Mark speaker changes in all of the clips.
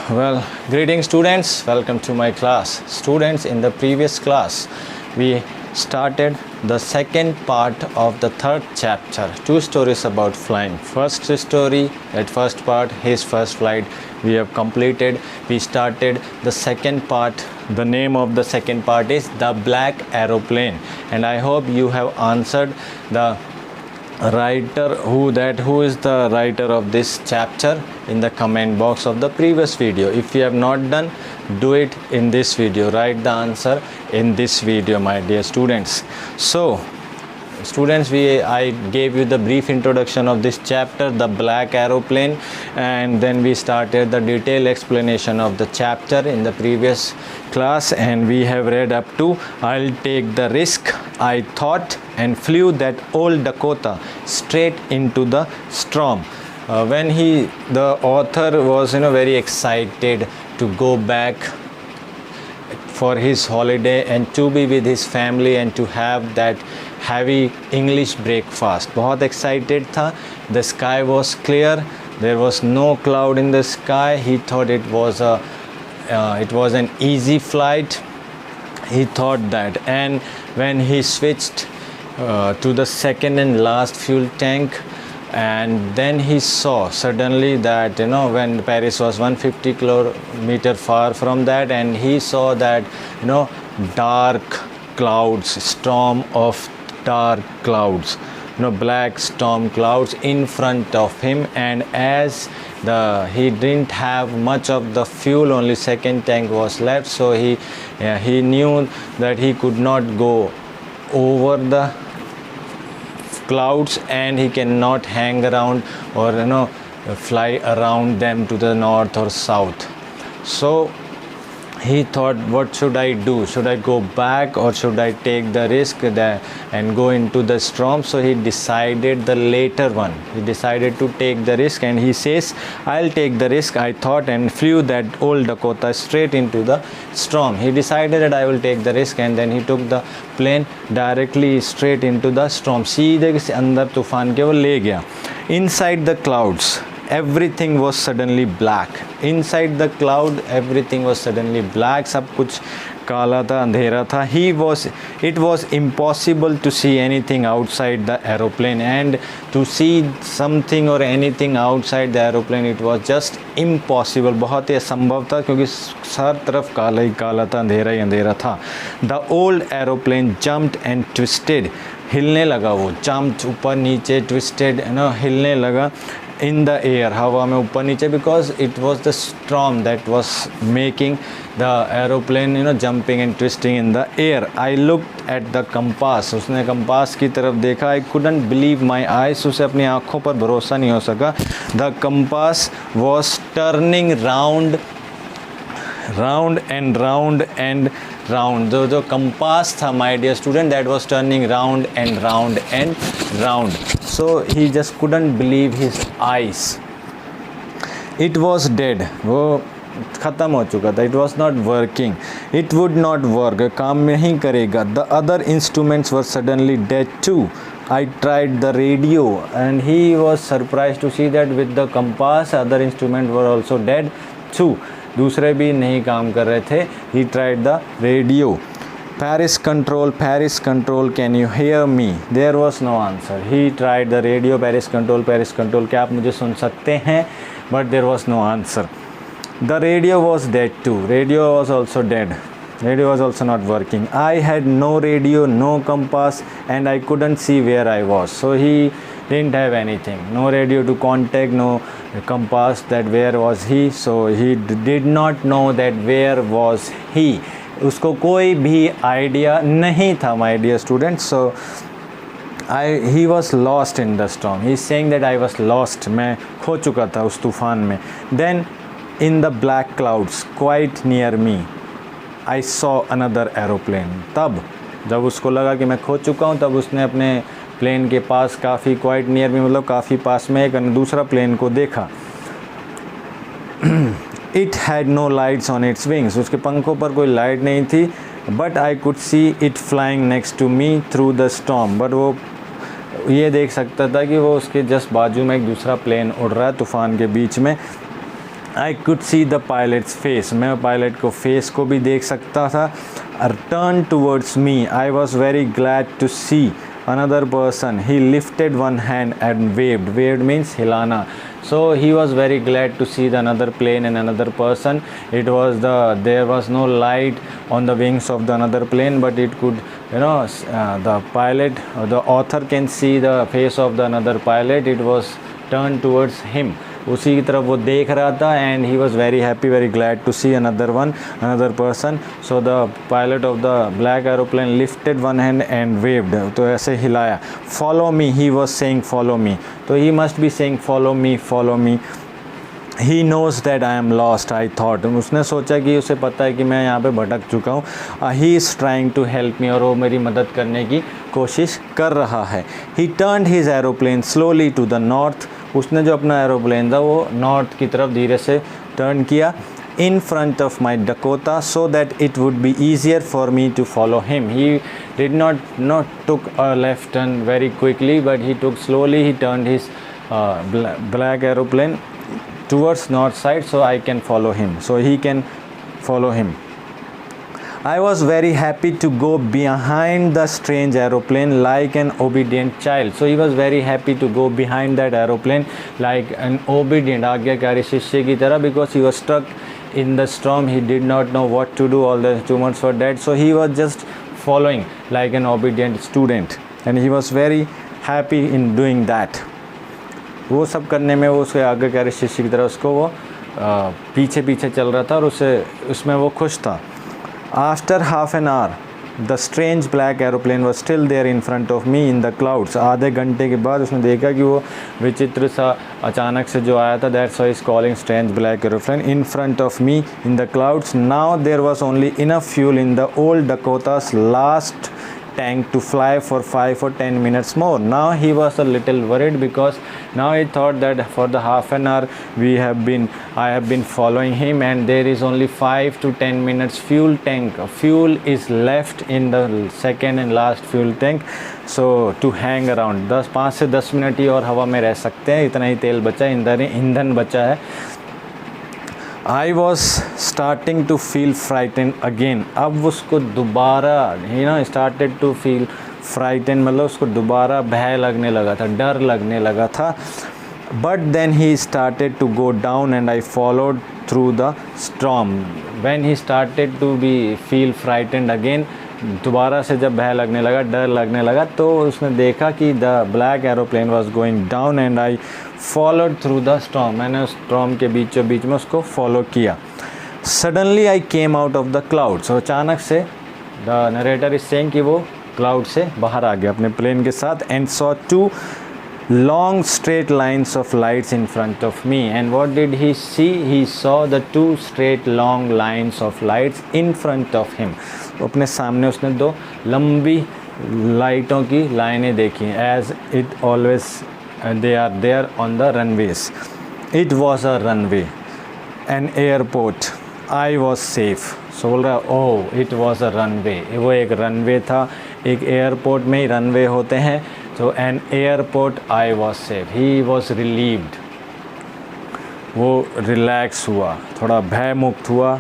Speaker 1: Well, greetings students, welcome to my class. Students, in the previous class, we started the second part of the third chapter, two stories about flying. First story, that first part, his first flight, we have completed. We started the second part. The name of the second part is The Black Aeroplane, and I hope you have answered the writer who is the writer of this chapter in the comment box of the previous video. If you have not done, do it in this video. Write the answer in this video, my dear students. So students, I gave you the brief introduction of this chapter, The Black Aeroplane, and then we started the detailed explanation of the chapter in the previous class, and we have read up to I'll take the risk, I thought, and flew that old Dakota straight into the storm. When the author was very excited to go back for his holiday and to be with his family and to have that heavy English breakfast. बहुत excited था. The sky was clear. There was no cloud in the sky. He thought it was an easy flight. He thought that, and when he switched to the second and last fuel tank, and then he saw suddenly that when Paris was 150 kilometer far from that, and he saw that dark clouds, storm of dark clouds, black storm clouds in front of him. And as he didn't have much of the fuel, only second tank was left, so he knew that he could not go over the clouds and he cannot hang around or fly around them to the north or south. So he thought, what should I do? Should I go back or should I take the risk and go into the storm? So he decided the later one. He decided to take the risk, and he says, I'll take the risk, I thought, and flew that old Dakota straight into the storm. He decided that I will take the risk, and then he took the plane directly straight into the storm. सीधे अंदर तूफान के वो ले गया. Inside the clouds, everything was suddenly black. Inside the cloud, everything was suddenly black. सब कुछ काला था, अंधेरा था. It was impossible to see anything outside the aeroplane, and to see something or anything outside the aeroplane, it was just impossible. बहुत ही असंभव था क्योंकि हर तरफ काला ही काला था, अंधेरा ही अंधेरा था. The old aeroplane jumped and twisted. हिलने लगा वो, jumped ऊपर नीचे, twisted हिलने लगा in the air, हवा में ऊपर नीचे, because it was the storm that was making the aeroplane jumping and twisting in the air. I looked at the compass. उसने compass की तरफ देखा. I couldn't believe my eyes. उसे अपनी आँखों पर भरोसा नहीं हो सका. The compass was turning round and round and round. जो compass था, my dear student, that was turning round and round and round. So he just couldn't believe his eyes. It was dead. वो ख़त्म हो चुका था. It was not working. It would not work. काम नहीं करेगा. The other instruments were suddenly dead too. I tried the radio, and he was surprised to see that with the compass, other instruments were also dead too. दूसरे भी नहीं काम कर रहे थे. He tried the radio. Paris control, can you hear me? There was no answer. He tried the radio. Paris control, क्या आप मुझे सुन सकते हैं? But there was no answer. The radio was dead too. Radio was also dead. Radio was also not working. I had no radio, no compass, and I couldn't see where I was. So he didn't have anything. No radio to contact, no compass, that where was he. So he did not know that where was he. उसको कोई भी idea नहीं था, my dear students. So he was lost in the storm. He is saying that I was lost. मैं खो चुका था उस तूफान में. Then in the black clouds quite near me, I saw another aeroplane. तब जब उसको लगा कि मैं खो चुका हूँ, तब उसने अपने प्लेन के पास काफ़ी क्वाइट नियर मी, मतलब काफ़ी पास में एक दूसरा प्लेन को देखा. It had no lights on its wings. उसके पंखों पर कोई लाइट नहीं थी. But I could see it flying next to me through the storm. But वो ये देख सकता था कि वो उसके जस्ट बाजू में एक दूसरा प्लेन उड़ रहा है तूफ़ान के बीच में. I could see the pilot's face. मैं पायलट को फेस को भी देख सकता था. Turned towards me. I was very glad to see another person. He lifted one hand and waved. Waved means hilana. So he was very glad to see the another plane and another person. There was no light on the wings of the another plane, but it could, the pilot, the author can see the face of the another pilot. It was turned towards him. उसी की तरफ वो देख रहा था. And he was very happy, very glad to see another person. So the pilot of the black aeroplane lifted one hand and waved. तो ऐसे हिलाया. Follow me, he was saying follow me. तो he must be saying follow me, follow me. He knows that I am lost, I thought. उसने सोचा कि उसे पता है कि मैं यहाँ पे भटक चुका हूँ. He is trying to help me, और वो मेरी मदद करने की कोशिश कर रहा है. He turned his aeroplane slowly to the north. उसने जो अपना एरोप्लेन था वो नॉर्थ की तरफ धीरे से टर्न किया. In front of my Dakota so that it would be easier for me to follow him. He did not took a left turn very quickly, but he took slowly. He turned his black aeroplane towards north side, so I can follow him, so he can follow him. I was very happy to go behind the strange aeroplane like an obedient child. So he was very happy to go behind that aeroplane like an obedient, आज्ञाकारी शिष्य की तरह, because he was stuck in the storm. He did not know what to do. All the instruments were dead, so he was just following like an obedient student, and he was very happy in doing that. वो सब करने में वो उसके आज्ञाकारी शिष्य की तरह उसको वो पीछे पीछे चल रहा था, और उसमें वो खुश था. After half an hour the strange black aeroplane was still there in front of me in the clouds. आधे घंटे के बाद उसने देखा कि वो विचित्र सा अचानक से जो आया था. That's why is calling strange black aeroplane in front of me in the clouds. Now there was only enough fuel in the old Dakota's last tank to fly for 5 or 10 minutes more. Now he was a little worried, because now he thought that for the half an hour I have been following him, and there is only 5 to 10 minutes fuel tank. Fuel is left in the second and last fuel tank, so to hang around. 5 से 10 minute ही और हवा में रह सकते हैं, इतना ही तेल बचा है, ईंधन बचा है. I was starting to feel frightened again. अब उसको दोबारा started to feel frightened, मतलब उसको दोबारा भय लगने लगा था, डर लगने लगा था. But then he started to go down and I followed through the storm. When he started to feel frightened again, दोबारा से जब भय लगने लगा, डर लगने लगा, तो उसने देखा कि the black aeroplane was going down and I followed through the storm. मैंने उस स्टॉर्म के बीचों बीच में उसको फॉलो किया. Suddenly I came out of the clouds. अचानक से द नरेटर इज सेइंग कि वो क्लाउड से बाहर आ गया अपने प्लेन के साथ. And saw 2 long straight lines of lights in front of me. And what did he see? He saw the 2 straight long lines of lights in front of him. अपने सामने उसने 2 लंबी लाइटों की लाइनें देखी. As it always they are there on the runways. It was a runway, an airport. I was safe. So बोल रहा है, oh it was a runway. वो एक रनवे था. एक एयरपोर्ट में ही रनवे होते हैं. So an airport, I was safe. He was relieved. वो रिलैक्स हुआ, थोड़ा भय मुक्त हुआ.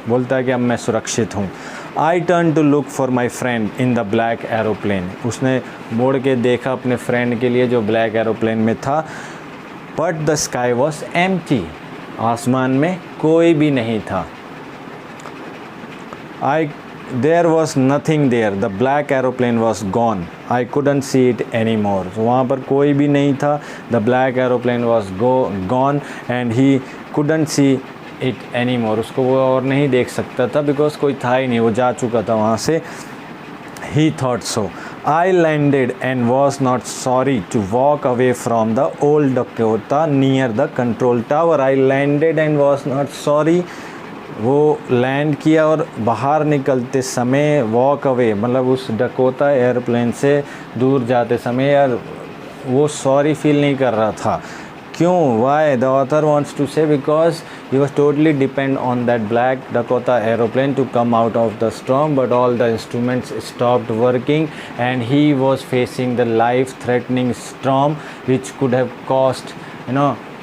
Speaker 1: बोलता है कि अब मैं सुरक्षित हूँ. I turned to look for my friend in the black aeroplane. उसने मोड़ के देखा अपने फ्रेंड के लिए जो ब्लैक एरोप्लेन में था. But the sky was empty. आसमान में कोई भी नहीं था. There was nothing there. The black aeroplane was gone. I couldn't see it anymore. So वहाँ पर कोई भी नहीं था. The black aeroplane was gone and he couldn't see it anymore. उसको वो और नहीं देख सकता था, because कोई था ही नहीं, वो जा चुका था वहाँ से. He thought so. I landed and was not sorry to walk away from the old Dakota near the control tower. I landed and was not sorry. वो लैंड किया और बाहर निकलते समय वॉक अवे, मतलब उस डकोटा एयरप्लेन से दूर जाते समय यार वो सॉरी फील नहीं कर रहा था. क्यों? Why? The author wants to say because he was totally depend on that black Dakota aeroplane to come out of the storm, but all the instruments stopped working and he was facing the life threatening storm which could have cost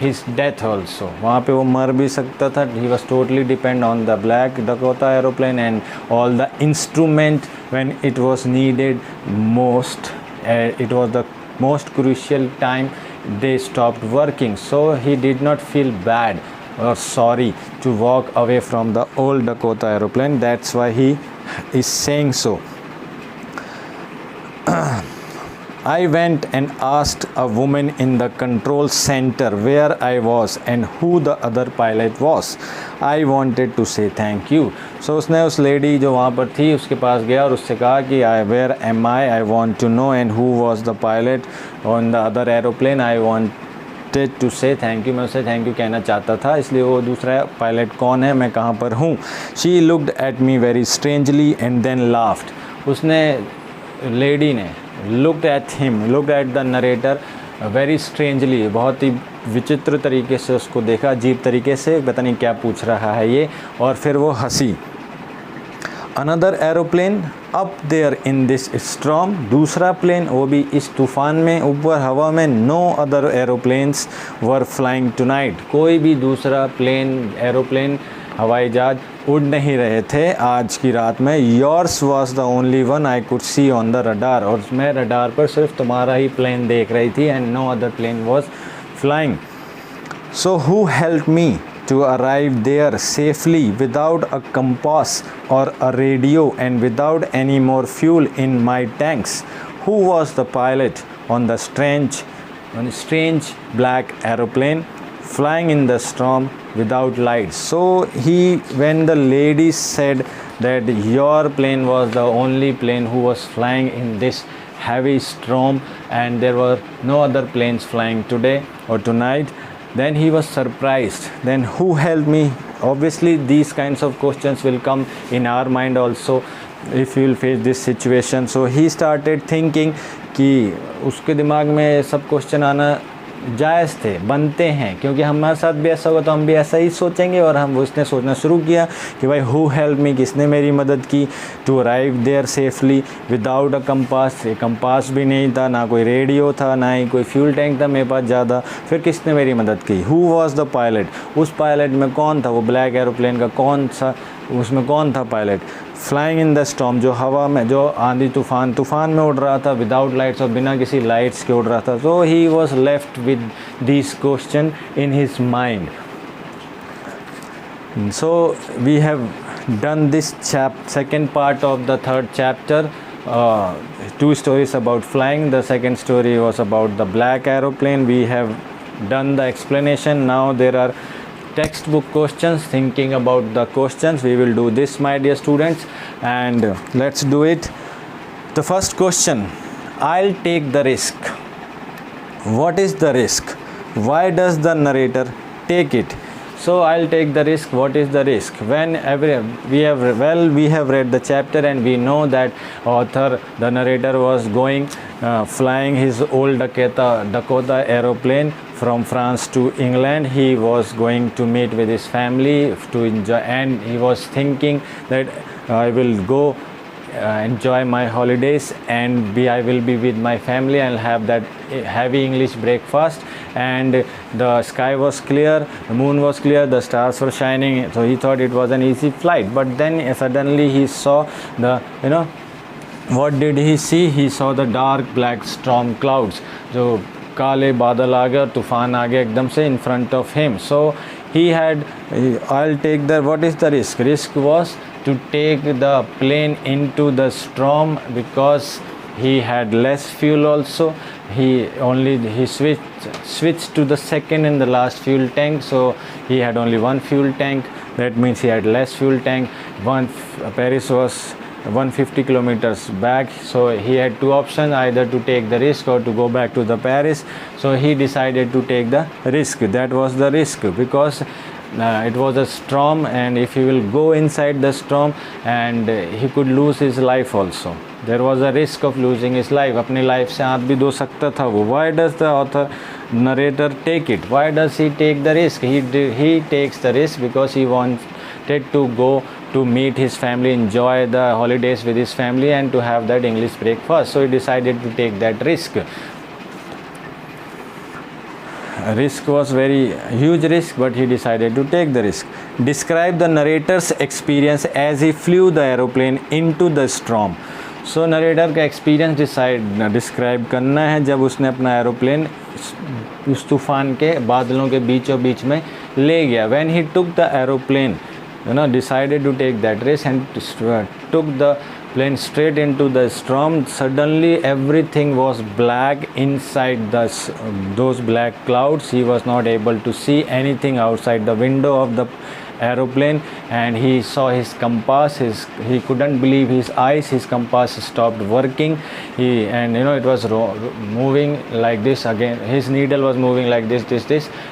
Speaker 1: his death also. वहाँ पे वो मर भी सकता था. He was totally depend on the Black Dakota aeroplane and all the instrument when it was needed most. It was the most crucial time they stopped working. So he did not feel bad or sorry to walk away from the old Dakota aeroplane. That's why he is saying so. I went and asked a woman in the control center where I was and who the other pilot was. I wanted to say thank you. So उसने उस lady जो वहाँ पर थी उसके पास गया और उससे कहा कि where am I want to know and who was the pilot on the other aeroplane. I wanted to say thank you. मैं उसे thank you कहना चाहता था, इसलिए वो दूसरा पायलट कौन है, मैं कहाँ पर हूँ. She looked at me very strangely and then laughed. उसने लेडी ने looked at the narrator very strangely, बहुत ही विचित्र तरीके से उसको देखा, अजीब तरीके से, पता नहीं क्या पूछ रहा है ये, और फिर वो हंसी. Another aeroplane up there in this storm, दूसरा प्लेन वो भी इस तूफ़ान में ऊपर हवा में. No other aeroplanes were flying tonight. कोई भी दूसरा एरोप्लेन हवाई जहाज उड़ नहीं रहे थे आज की रात में. Yours was the only one I could see on the radar. और मैं रडार पर सिर्फ तुम्हारा ही प्लेन देख रही थी. And no other plane was flying. So who helped me to arrive there safely without a compass or a radio and without any more fuel in my tanks? Who was the pilot on the strange black aeroplane flying in the storm without lights? So when the lady said that your plane was the only plane who was flying in this heavy storm and there were no other planes flying today or tonight, then he was surprised. Then who helped me? Obviously these kinds of questions will come in our mind also if you will face this situation. So he started thinking कि उसके दिमाग में सब question आना जायज़ थे, बनते हैं, क्योंकि हमारे साथ भी ऐसा होगा तो हम भी ऐसा ही सोचेंगे. और हम उसने सोचना शुरू किया कि भाई हु हेल्प मी, किसने मेरी मदद की, to arrive there safely without a compass. Compass भी नहीं था, ना कोई रेडियो था, ना ही कोई फ्यूल टैंक था मेरे पास ज़्यादा. फिर किसने मेरी मदद की? Who was the pilot. उस पायलट में कौन था? वो ब्लैक एरोप्लेन का कौन सा, उसमें कौन था pilot? Flying in the storm, जो हवा में, जो आंधी तूफ़ान में उड़ रहा था, विदाउट लाइट्स, और बिना किसी लाइट्स के उड़ रहा था. So he was left with this question in his mind. So we have done this second part of the third chapter. Two stories about flying. The second story was about the black aeroplane. We have done the explanation. Now there are textbook questions. Thinking about the questions, we will do this, my dear students, and let's do it. The first question: I'll take the risk. What is the risk? Why does the narrator take it? So I'll take the risk. What is the risk? We have read the chapter and we know that author, the narrator, was going flying his old Dakota aeroplane from France to England. He was going to meet with his family to enjoy, and he was thinking that I will go enjoy my holidays and I will be with my family and have that heavy English breakfast. And the sky was clear, the moon was clear, the stars were shining, so he thought it was an easy flight. But then suddenly he saw what did he see? He saw the dark black storm clouds. जो काले बादल आ गए और तूफान आ गया एकदम से in front of him. So he had, I'll take the, what is the risk? Risk was to take the plane into the storm because he had less fuel also. He switched to the second and the last fuel tank, so he had only one fuel tank. That means he had less fuel tank. Paris was 150 kilometers back, so he had two options, either to take the risk or to go back to the Paris. So he decided to take the risk. That was the risk because it was a storm, and if he will go inside the storm, and he could lose his life also. There was a risk of losing his life. अपनी life से हाथ भी धो सकता था वो. Why does the author narrator take it? Why does he take the risk? He takes the risk because he wanted to go to meet his family, enjoy the holidays with his family, and to have that English breakfast. So he decided to take that risk. risk was very huge risk, but he decided to take the risk. Describe the narrator's experience as he flew the aeroplane into the storm. So narrator का experience describe करना है जब उसने अपना aeroplane उस तूफ़ान के बादलों के बीचों बीच में ले गया. When he took the aeroplane, decided to take that risk and took the plane straight into the storm, suddenly everything was black inside those black clouds. He was not able to see anything outside the window of the aeroplane, and he saw his compass. He couldn't believe his eyes. His compass stopped working. It was moving like this again. His needle was moving like this,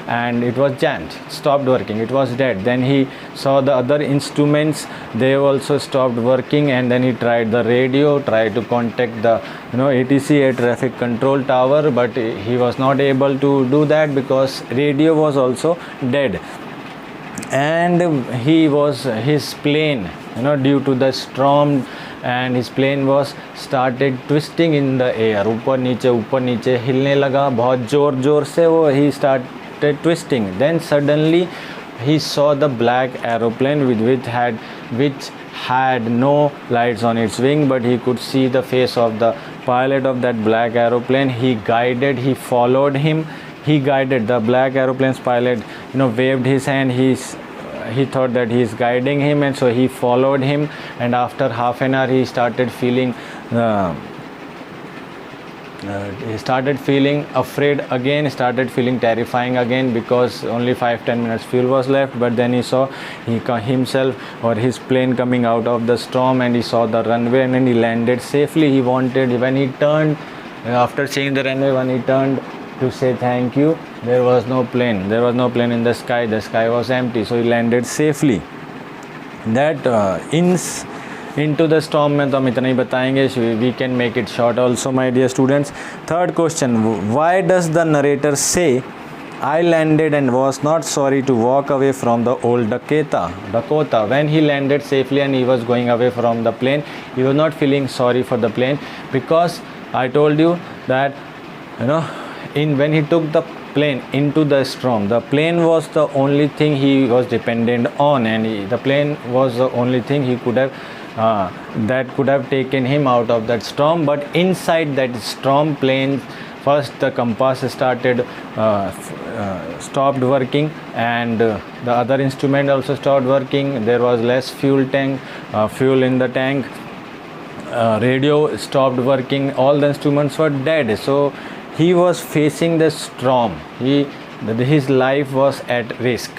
Speaker 1: and it was jammed, stopped working. It was dead. Then he saw the other instruments. They also stopped working, and then he tried the radio, tried to contact the ATC, air traffic control tower, but he was not able to do that because radio was also dead. And his plane, due to the storm, and his plane was started twisting in the air. ऊपर नीचे हिलने लगा बहुत जोर से वो. He started twisting. Then suddenly he saw the black aeroplane which had no lights on its wing, but he could see the face of the pilot of that black aeroplane. He followed him. He guided the black aeroplane's pilot, waved his hand. He thought that he is guiding him, and so he followed him. And after half an hour, he started feeling afraid again, started feeling terrifying again, because only 5-10 minutes fuel was left. But then he saw himself or his plane coming out of the storm, and he saw the runway, and then he landed safely. When he turned, after seeing the runway, when he turned to say thank you, there was no plane in the sky. The sky was empty, so he landed safely. That into the storm में तो हम इतना ही बताएंगे. We can make it short also, my dear students. Third question, why does the narrator say I landed and was not sorry to walk away from the old Dakota? When he landed safely and he was going away from the plane, he was not feeling sorry for the plane, because I told you that when he took the plane into the storm, the plane was the only thing he was dependent on, and the plane was the only thing he could have that could have taken him out of that storm. But inside that storm plane, first the compass stopped working, and the other instrument also stopped working. There was less fuel in the tank. Radio stopped working. All the instruments were dead. So he was facing the storm. His life was at risk.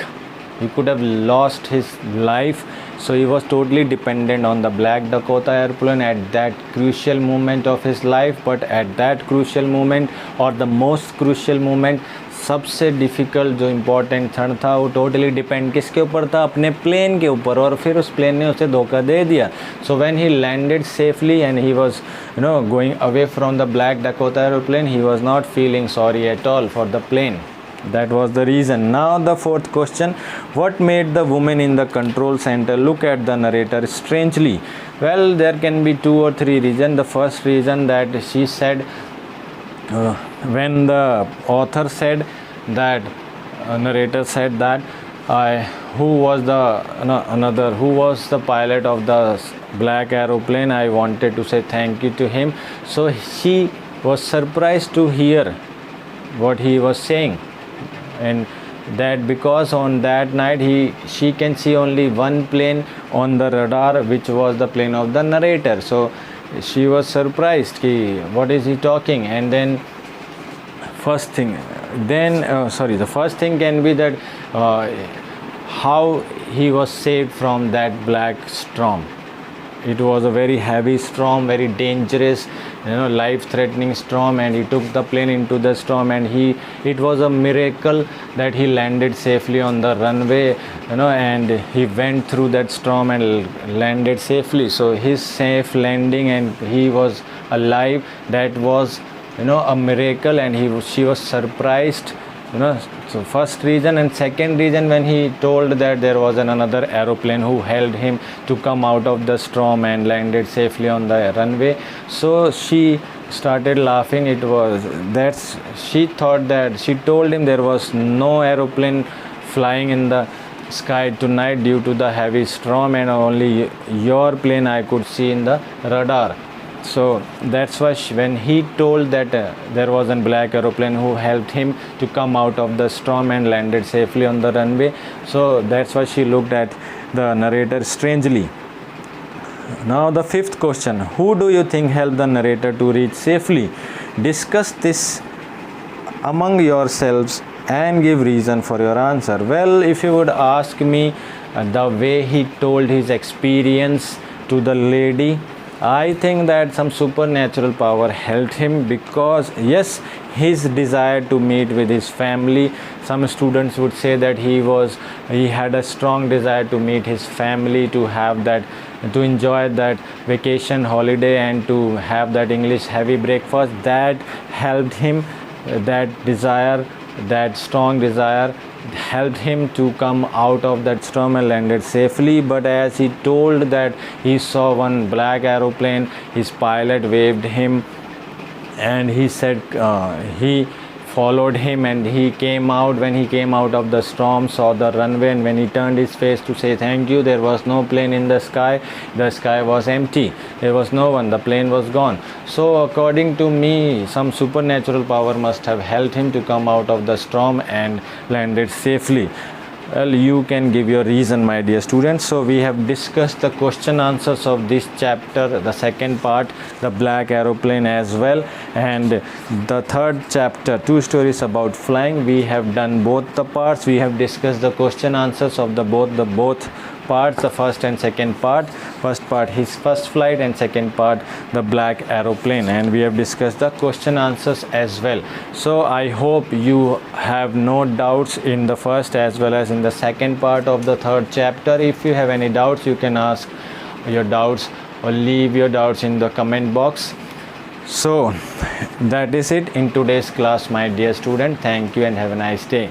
Speaker 1: He could have lost his life. So he was totally dependent on the Black Dakota airplane at that crucial moment of his life. But at that crucial moment, or the most crucial moment, सबसे difficult जो important क्षण था, वो totally depend किसके ऊपर था? अपने plane के ऊपर. और फिर उस प्लेन ने उसे धोखा दे दिया. So when he landed safely and he was going away from the black Dakota aeroplane, he was not feeling sorry at all for the plane. That was the reason. Now the fourth question, what made the woman in the control center look at the narrator strangely? Well, there can be 2 or 3 reasons. The first reason that she said, when the author said that, narrator said that, who was the pilot of the black aeroplane, I wanted to say thank you to him. So she was surprised to hear what he was saying, and that because on that night she can see only one plane on the radar, which was the plane of the narrator. So she was surprised ki what is he talking. And then the first thing can be that how he was saved from that black storm. It was a very heavy storm, very dangerous, life-threatening storm, and he took the plane into the storm, and it was a miracle that he landed safely on the runway, and he went through that storm and landed safely. So his safe landing and he was alive, that was a miracle, and she was surprised. So first reason. And second reason, when he told that there was another aeroplane who helped him to come out of the storm and landed safely on the runway, so she started laughing. It was that's she thought that she told him there was no aeroplane flying in the sky tonight due to the heavy storm, and only your plane I could see in the radar. So that's why when he told that there was a black aeroplane who helped him to come out of the storm and landed safely on the runway, so that's why she looked at the narrator strangely. Now the fifth question, who do you think helped the narrator to reach safely? Discuss this among yourselves and give reason for your answer. Well, if you would ask me, the way he told his experience to the lady, I think that some supernatural power helped him, because yes, his desire to meet with his family, some students would say that he had a strong desire to meet his family, to have that, to enjoy that vacation holiday and to have that English heavy breakfast. That helped him, that desire, that strong desire helped him to come out of that storm and landed safely. But as he told that he saw one black aeroplane, his pilot waved him and he said he followed him, and he came out. When he came out of the storm, saw the runway, and when he turned his face to say thank you, there was no plane in the sky. The sky was empty, there was no one, the plane was gone. So according to me, some supernatural power must have helped him to come out of the storm and landed safely. Well, you can give your reason, my dear students. So we have discussed the question answers of this chapter, the second part, the black aeroplane, as well, and the third chapter, 2 stories about flying. We have done both the parts. We have discussed the question answers of the both parts, the first and second part. First part, his first flight, and second part, the black aeroplane, and we have discussed the question answers as well. So I hope you have no doubts in the first as well as in the second part of the third chapter. If you have any doubts, you can ask your doubts or leave your doubts in the comment box. So that is it in today's class, my dear student. Thank you and have a nice day.